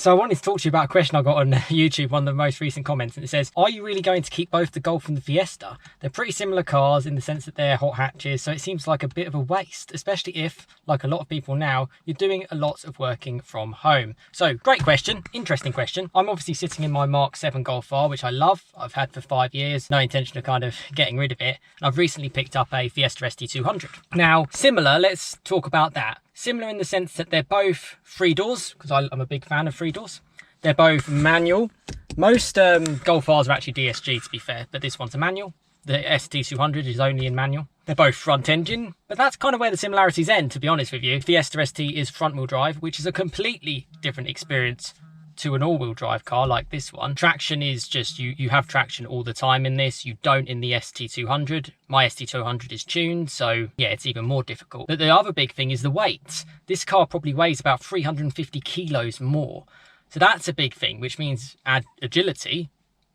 So I wanted to talk to you about a question I got on YouTube, one of the most recent comments, and it says, are you really going to keep both the Golf and the Fiesta? They're pretty similar cars in the sense that they're hot hatches, so it seems like a bit of a waste, especially if, like a lot of people now, you're doing a lot of working from home. So great question, interesting question. I'm obviously sitting in my Mark 7 Golf R, which I love. I've had for 5 years, no intention of kind of getting rid of it. And I've recently picked up a Fiesta ST200. Now, similar, let's talk about that. Similar in the sense that they're both 3 doors, because I'm a big fan of 3 doors. They're both manual. Most Golf Rs are actually DSG, to be fair, but this one's a manual. The ST200 is only in manual. They're both front engine, but that's kind of where the similarities end, to be honest with you. Fiesta ST is front wheel drive, which is a completely different experience to an all-wheel drive car like this one. Traction is just, you have traction all the time in this. You don't in the ST200. My ST200 is tuned, so yeah, it's even more difficult. But the other big thing is the weight. This car probably weighs about 350 kilos more. So that's a big thing, which means add agility,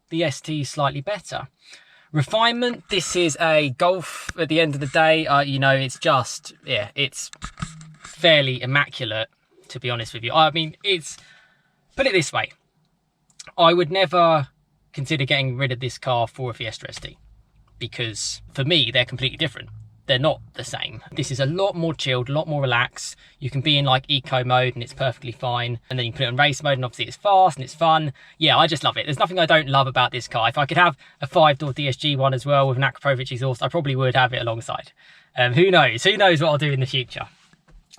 the ST is slightly better. Refinement, this is a Golf at the end of the day. You know, it's just, yeah, it's fairly immaculate, to be honest with you. I mean, it's, put it this way, I would never consider getting rid of this car for a Fiesta ST, because for me, they're completely different. They're not the same. This is a lot more chilled, a lot more relaxed. You can be in like eco mode and it's perfectly fine. And then you can put it in race mode and obviously it's fast and it's fun. Yeah, I just love it. There's nothing I don't love about this car. If I could have a 5-door DSG one as well with an Akrapovic exhaust, I probably would have it alongside. Who knows? Who knows what I'll do in the future?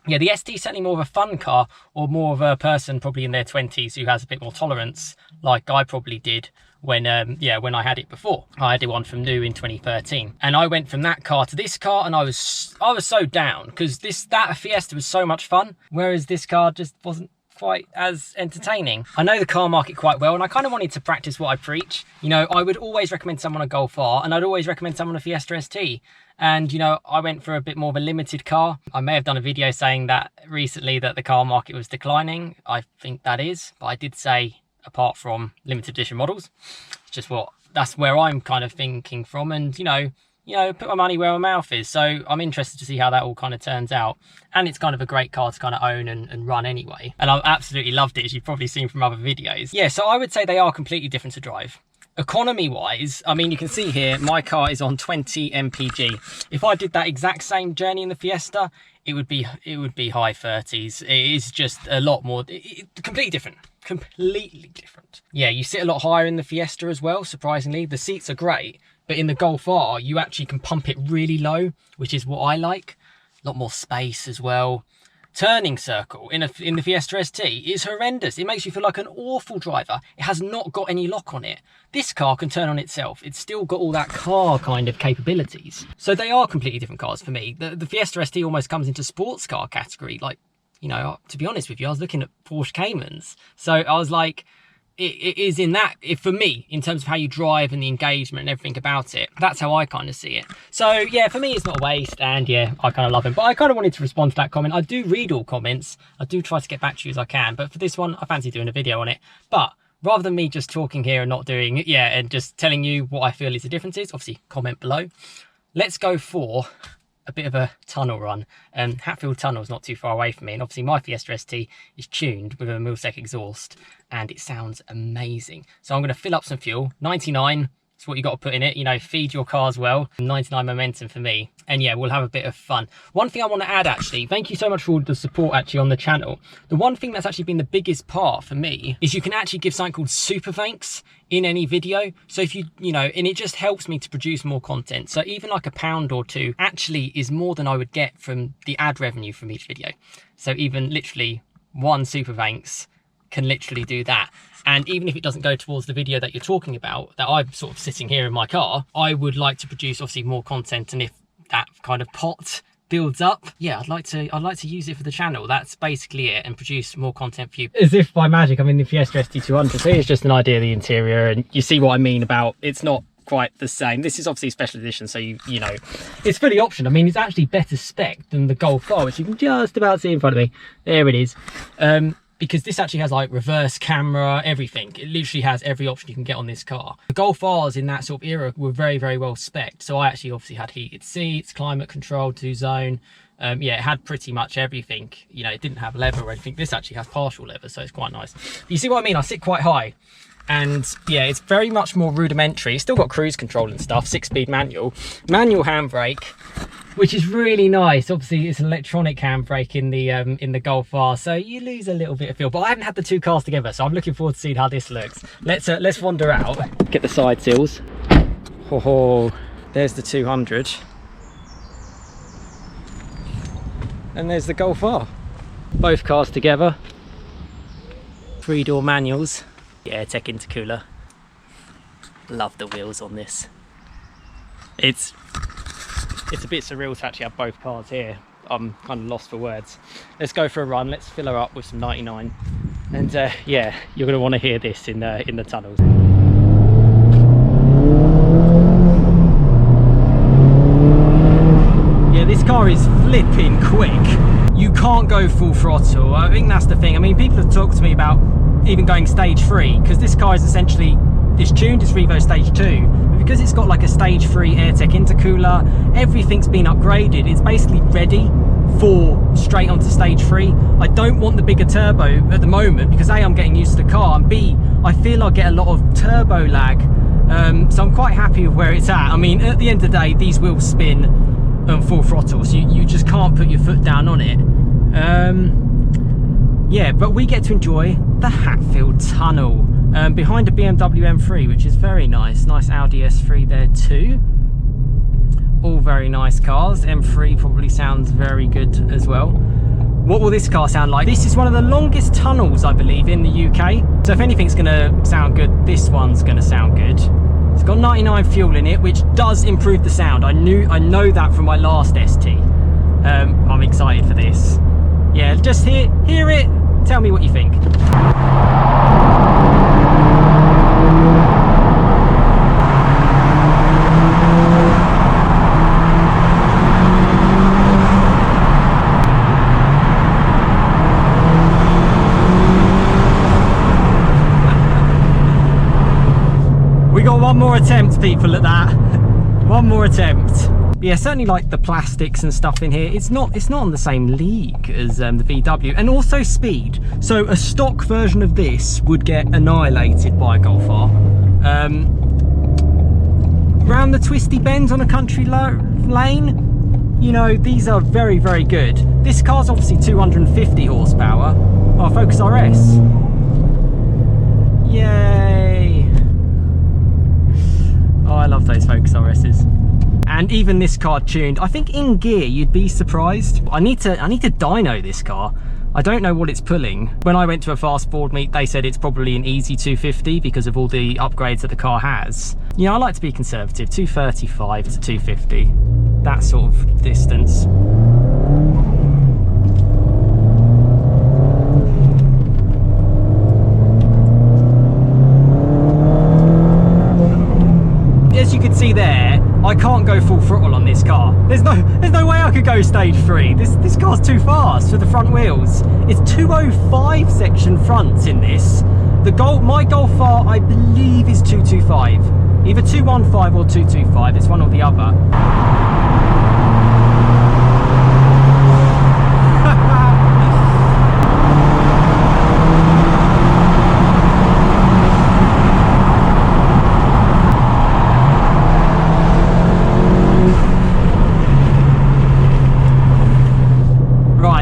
Yeah, the ST is certainly more of a fun car, or more of a person probably in their 20s who has a bit more tolerance, like I probably did when I had it before. I had it one from new in 2013, and I went from that car to this car, and I was so down because that Fiesta was so much fun, whereas this car just wasn't quite as entertaining. I know the car market quite well, and I kind of wanted to practice what I preach. You know, I would always recommend someone a Golf R, and I'd always recommend someone a Fiesta ST. And, you know, I went for a bit more of a limited car. I may have done a video saying that recently that the car market was declining. I think that is, but I did say apart from limited edition models, it's just that's where I'm kind of thinking from. And, you know, put my money where my mouth is. So I'm interested to see how that all kind of turns out. And it's kind of a great car to kind of own and run anyway. And I've absolutely loved it, as you've probably seen from other videos. Yeah, so I would say they are completely different to drive. Economy wise, I mean, you can see here, my car is on 20 mpg. If I did that exact same journey in the Fiesta, it would be high 30s. It is just a lot more, completely different. Yeah, you sit a lot higher in the Fiesta as well, surprisingly. The seats are great, but in the Golf R, you actually can pump it really low, which is what I like. A lot more space as well. Turning circle in the Fiesta ST is horrendous. It makes you feel like an awful driver. It has not got any lock on it. This car can turn on itself. It's still got all that car kind of capabilities. So they are completely different cars for me. The Fiesta ST almost comes into sports car category. Like, you know, to be honest with you, I was looking at Porsche Caymans. So I was like, it is in that, for me, in terms of how you drive and the engagement and everything about it. That's how I kind of see it. So yeah, for me, it's not a waste, and yeah, I kind of love him. But I kind of wanted to respond to that comment. I do read all comments. I do try to get back to you as I can. But for this one, I fancy doing a video on it. But rather than me just talking here and not doing it, yeah, and just telling you what I feel is the differences, obviously comment below. Let's go for a bit of a tunnel run. Hatfield Tunnel is not too far away from me, and obviously my Fiesta ST is tuned with a Millsec exhaust, and it sounds amazing. So I'm going to fill up some fuel. 99 is what you got to put in it. You know, feed your cars well. 99 momentum for me, and yeah, we'll have a bit of fun. One thing I want to add, actually, thank you so much for all the support actually on the channel. The one thing that's actually been the biggest part for me is you can actually give something called super thanks in any video. So if you know, and it just helps me to produce more content. So even like £1 or £2 actually is more than I would get from the ad revenue from each video. So even literally one super thanks can literally do that. And even if it doesn't go towards the video that you're talking about, that I'm sort of sitting here in my car, I would like to produce obviously more content. And if that kind of pot builds up, yeah, I'd like to use it for the channel. That's basically it, and produce more content for you. As if by magic, I'm in the Fiesta ST200. So here's just an idea of the interior, and you see what I mean about it's not quite the same. This is obviously a special edition, so you know, it's fully optioned. I mean, it's actually better spec than the Golf R, which you can just about see in front of me. There it is. Because this actually has like reverse camera, everything. It literally has every option you can get on this car. The Golf Rs in that sort of era were very, very well spec'd. So I actually obviously had heated seats, climate control, 2-zone, Yeah, it had pretty much everything. You know, it didn't have leather or anything. This actually has partial leather, so it's quite nice. But you see what I mean? I sit quite high. And yeah, it's very much more rudimentary. It's still got cruise control and stuff, 6-speed manual handbrake, which is really nice. Obviously, it's an electronic handbrake in the Golf R, so you lose a little bit of feel. But I haven't had the two cars together, so I'm looking forward to seeing how this looks. Let's wander out. Get the side seals. Oh, there's the 200, and there's the Golf R. Both cars together. 3-door manuals. Yeah, tech intercooler. Love the wheels on this. It's a bit surreal to actually have both cars here. I'm kind of lost for words. Let's go for a run. Let's fill her up with some 99. And yeah, you're going to want to hear this in the tunnels. Yeah, this car is flipping quick. You can't go full throttle. I think that's the thing. I mean, people have talked to me about even going stage 3, because this car is essentially, it's tuned as Revo stage 2, but because it's got like a stage 3 AirTech intercooler, everything's been upgraded. It's basically ready for straight onto stage 3. I don't want the bigger turbo at the moment because A, I'm getting used to the car, and B, I feel I get a lot of turbo lag. So I'm quite happy with where it's at. I mean, at the end of the day, these wheels spin full throttle, so you just can't put your foot down on it. Yeah, but we get to enjoy the Hatfield Tunnel behind a BMW M3, which is very nice. Nice Audi S3 there too. All very nice cars. M3 probably sounds very good as well. What will this car sound like? This is one of the longest tunnels, I believe, in the UK. So if anything's going to sound good, this one's going to sound good. It's got 99 fuel in it, which does improve the sound. I know that from my last ST. I'm excited for this. Yeah, just hear it. Tell me what you think. We got one more attempt, people, at that. One more attempt. Yeah, certainly like the plastics and stuff in here, it's not on the same league as the VW, and also speed. So a stock version of this would get annihilated by a Golf R. Round the twisty bends on a country lane, you know, these are very, very good. This car's obviously 250 horsepower. Oh, Focus RS. Yay! Oh, I love those Focus RSs. And even this car tuned, I think in gear you'd be surprised. I need to dyno this car. I don't know what it's pulling. When I went to a fast board meet, they said it's probably an easy 250 because of all the upgrades that the car has. You know, I like to be conservative, 235 to 250, that sort of distance. As you can see there, I can't go full throttle on this car. There's no way I could go stage 3. This car's too fast for the front wheels. It's 205 section fronts in this. My Golf R, I believe, is 225. Either 215 or 225. It's one or the other.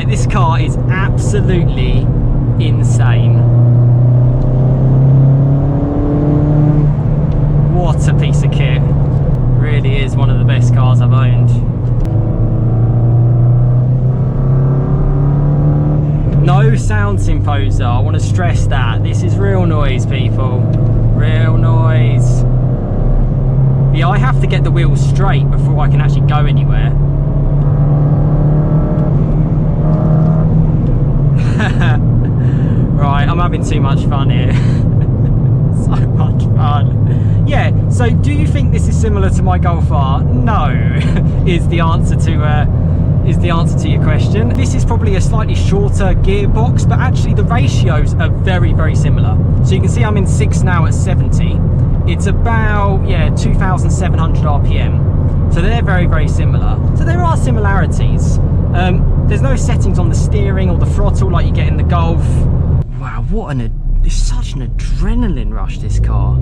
This car is absolutely insane. What a piece of kit. Really is one of the best cars I've owned. No sound imposer, I want to stress that. This is real noise, people. Real noise. Yeah, I have to get the wheels straight before I can actually go anywhere. Right, I'm having too much fun here. So much fun. Yeah, so do you think this is similar to my Golf R? No, is the answer to your question. This is probably a slightly shorter gearbox, but actually the ratios are very, very similar. So you can see I'm in 6 now at 70. It's about, yeah, 2,700 RPM. So they're very, very similar. So there are similarities. There's no settings on the steering or the throttle like you get in the Golf. Wow, it's such an adrenaline rush, this car.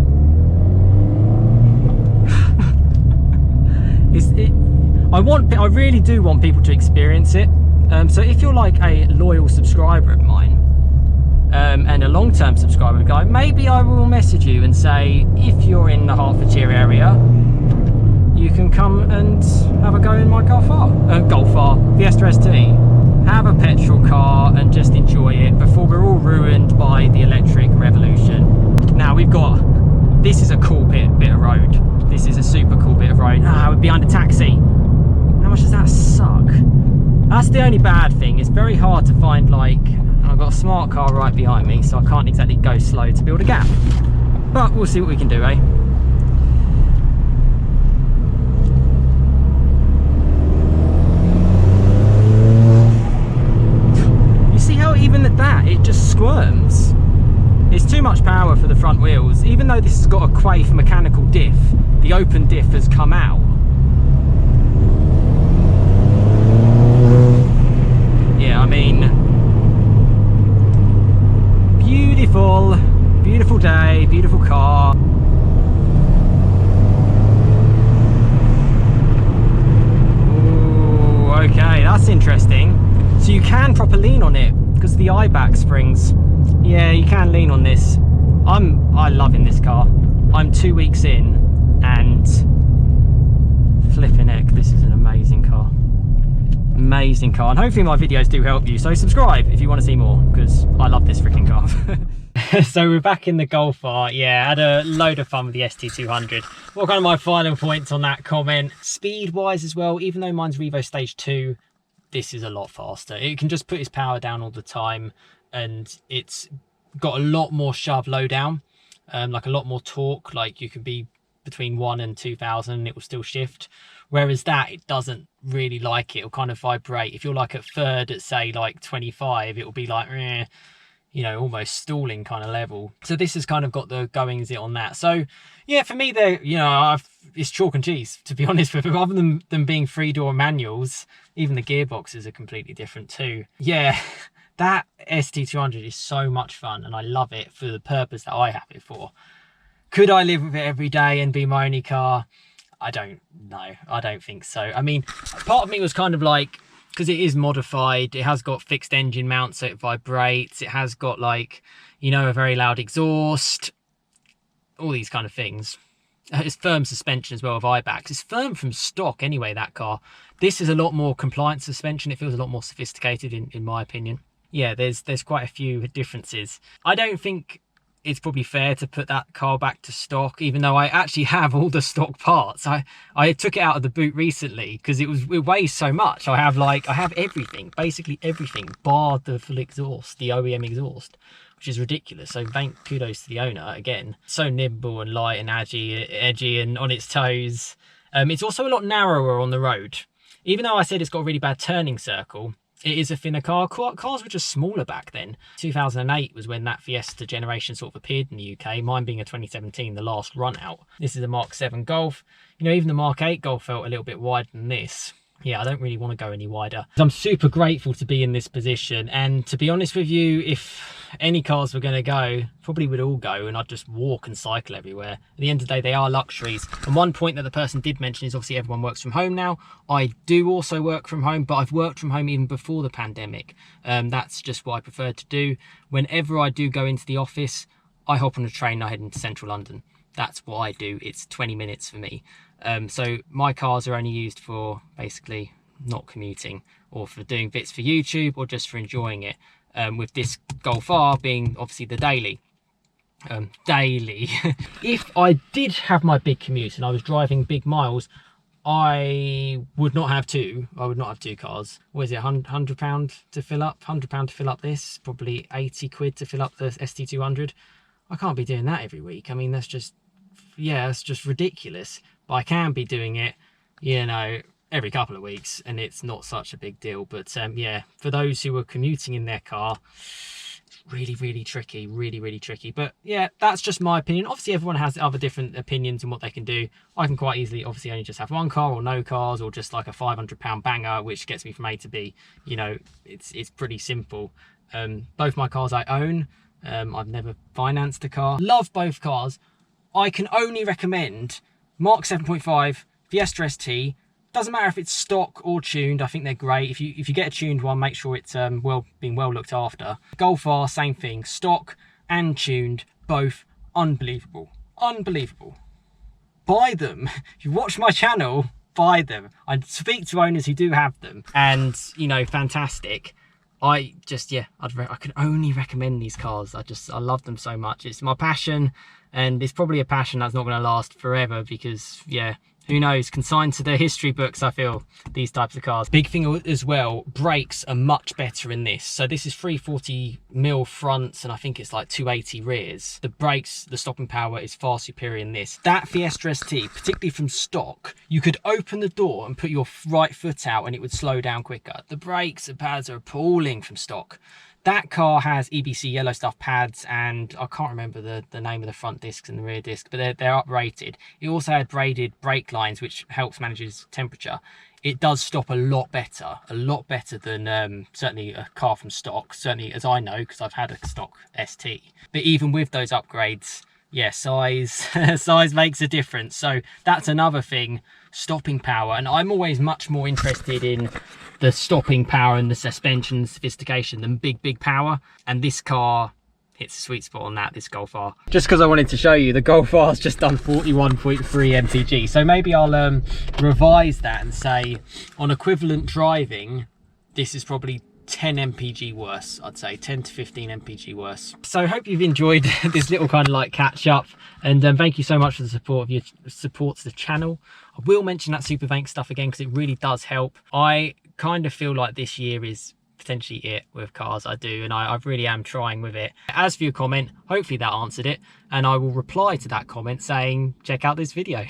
I really do want people to experience it. So if you're like a loyal subscriber of mine, and a long-term subscriber guy, maybe I will message you and say, if you're in the Hertfordshire area, you can come and have a go in my Golf R, Fiesta ST. Have a petrol car and just enjoy it before we're all ruined by the electric revolution. Now this is a cool bit of road. This is a super cool bit of road. We're behind a taxi. How much does that suck? That's the only bad thing. It's very hard to find, like, I've got a smart car right behind me, so I can't exactly go slow to build a gap. But we'll see what we can do, eh? Even at that, it just squirms. It's too much power for the front wheels. Even though this has got a Quaife mechanical diff, the open diff has come out. Yeah, I mean, beautiful day, beautiful car. Ooh, okay, that's interesting. So you can proper lean on it because the eye-back springs. Yeah, you can lean on this. I'm loving this car. I'm 2 weeks in and flipping heck, this is an amazing car. Amazing car, and hopefully my videos do help you. So subscribe if you want to see more, because I love this freaking car. So we're back in the Golf R. Yeah, had a load of fun with the ST200. What kind of my final points on that comment? Speed wise as well, even though mine's Revo Stage 2, this is a lot faster. It can just put its power down all the time, and it's got a lot more shove low down, like a lot more torque. Like you can be between 1 and 2,000 and it will still shift, whereas that, it doesn't really like it. It'll kind of vibrate. If you're like at third at say like 25, it will be like you know, almost stalling kind of level. So this has kind of got the goings on that. So yeah, for me, they're, you know, it's chalk and cheese, to be honest with them. Other than them being 3-door manuals, even the gearboxes are completely different too. Yeah, that ST200 is so much fun, and I love it for the purpose that I have it for. Could I live with it every day and be my only car? I don't know. I don't think so. I mean, part of me was kind of like, because it is modified, it has got fixed engine mount, so it vibrates, it has got, like, you know, a very loud exhaust, all these kind of things. It's firm suspension as well with I-backs. It's firm from stock anyway, that car. This is a lot more compliant suspension. It feels a lot more sophisticated in my opinion. Yeah, there's quite a few differences. I don't think it's probably fair to put that car back to stock, even though I actually have all the stock parts. I took it out of the boot recently because it weighs so much. I have everything, basically everything, bar the full exhaust, the OEM exhaust, which is ridiculous. So kudos to the owner again. So nimble and light and edgy and on its toes. It's also a lot narrower on the road. Even though I said it's got a really bad turning circle, it is a thinner car. Cars were just smaller back then. 2008 was when that Fiesta generation sort of appeared in the UK, mine being a 2017, the last run out. This is a Mark 7 Golf. You know, even the Mark 8 Golf felt a little bit wider than this. Yeah, I don't really want to go any wider. I'm super grateful to be in this position, and to be honest with you, if any cars were going to go, probably would all go, and I'd just walk and cycle everywhere. At the end of the day, they are luxuries. And one point that the person did mention is obviously everyone works from home now. I do also work from home, but I've worked from home even before the pandemic. That's just what I prefer to do. Whenever I do go into the office, I hop on a train and I head into central London. That's what I do. It's 20 minutes for me. So my cars are only used for basically not commuting, or for doing bits for YouTube, or just for enjoying it. With this Golf R being obviously the daily. If I did have my big commute and I was driving big miles, I would not have two. I would not have two cars. What is it, £100 to fill up? £100 to fill up this, probably 80 quid to fill up the ST200. I can't be doing that every week. I mean, that's just, yeah, it's just ridiculous. But I can be doing it, you know, every couple of weeks, and it's not such a big deal. But yeah, for those who are commuting in their car, really tricky, really tricky. But yeah, that's just my opinion. Obviously everyone has other different opinions on what they can do. I can quite easily obviously only just have one car or no cars, or just like a £500 banger which gets me from A to B. You know, it's pretty simple. Both my cars I own. I've never financed a car. Love both cars. I can only recommend Mark 7.5 Fiesta ST. Doesn't matter if it's stock or tuned, I think they're great. If you get a tuned one, make sure it's being well looked after. Golf R, same thing. Stock and tuned, both unbelievable. Unbelievable. Buy them. If you watch my channel, buy them. I speak to owners who do have them, and you know, fantastic. I can only recommend these cars. I love them so much. It's my passion, and it's probably a passion that's not going to last forever, because yeah, who knows, consigned to the history books, I feel, these types of cars. Big thing as well, brakes are much better in this. So this is 340mm fronts, and I think it's like 280 rears. The brakes, the stopping power is far superior in this. That Fiesta ST, particularly from stock, you could open the door and put your right foot out and it would slow down quicker. The brakes and pads are appalling from stock. That car has EBC yellow stuff pads, and I can't remember the name of the front discs and the rear disc, but they're uprated. It also had braided brake lines, which helps manage temperature. It does stop a lot better than certainly a car from stock, certainly as I know, because I've had a stock ST. But even with those upgrades, yeah, size makes a difference. So that's another thing, stopping power. And I'm always much more interested in the stopping power and the suspension sophistication than big power. And this car hits a sweet spot on that, this Golf R. Just because I wanted to show you, the Golf R's just done 41.3 mpg. So maybe I'll revise that and say on equivalent driving, this is probably 10 mpg worse. I'd say 10 to 15 mpg worse. So I hope you've enjoyed this little kind of like catch up, and thank you so much for the support of your support to the channel. I will mention that Supervank stuff again because it really does help. I kind of feel like this year is potentially it with cars I do, and I really am trying with it. As for your comment, hopefully that answered it, and I will reply to that comment saying check out this video.